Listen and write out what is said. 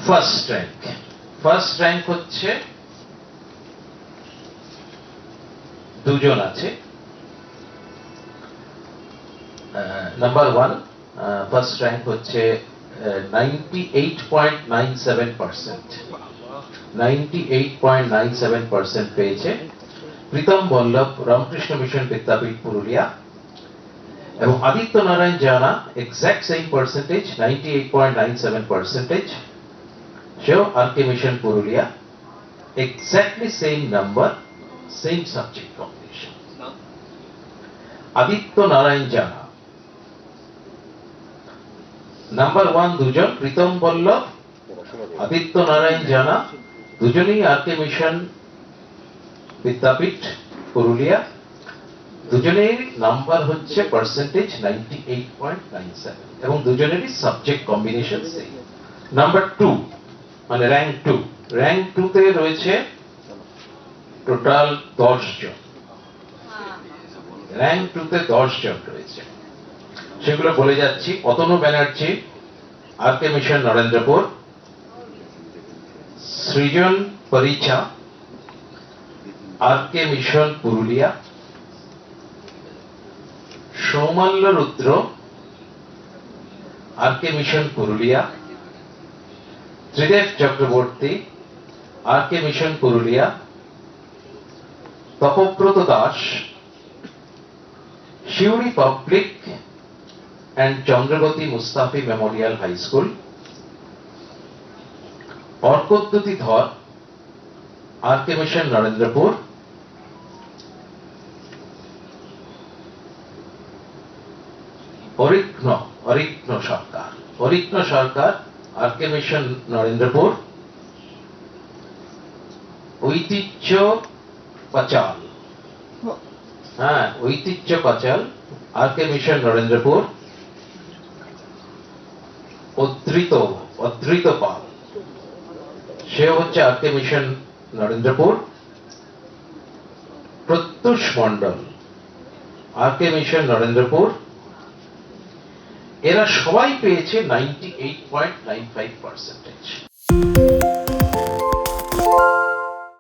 First rank হচ্ছে দুজন আছে। নাম্বার 1 ফার্স্ট র্যাঙ্ক হচ্ছে 98.97%। 98.97% পেয়েছে প্রীতম বল্লভ, রামকৃষ্ণ মিশন বিদ্যাপীঠ, পুরুলিয়া। এবং Aditya Narayan Jana, exact same percentage, 98.97%, সেও RK mission, Purulia. Exactly same number, same subject combination. Aditya Narayan Jana number 1 দুজন, প্রীতম বল্লভ, আদিত্য নারায়ণ জানা, দুজনেই আরকে মিশন বিদ্যাপীঠ, পুরুলিয়া। দুজনের নাম্বার হচ্ছে পার্সেন্টেজ 98.97 এবং দুজনেরই সাবজেক্ট কম্বিনেশন সেম। নাম্বার 2 মানে র্যাঙ্ক 2 তে রয়েছে টোটাল 10 জন। র্যাঙ্ক 2 তে 10 জন রয়েছে, সেগুলো বলে যাচ্ছি। Atanu Banerjee, RK mission, Narendrapur. Srijan Paricha, RK mission, Purulia. Soumalya Rudra, RK mission, Purulia. Tridev Chakraborty, RK mission, Purulia. Tapabrata Das, Suri public and Chandrabati Mustafi memorial high school. Arkadyuti Dhar, RK mission, Narendrapur. Arighna Sarkar, RK mission, Narendrapur. Aitihya Pachal, RK mission, Narendrapur. Adrit Pal, সে হচ্ছে RK mission, Narendrapur. Pratyush Mondal, RK mission, Narendrapur. এরা সবাই পেয়েছে 98.95%।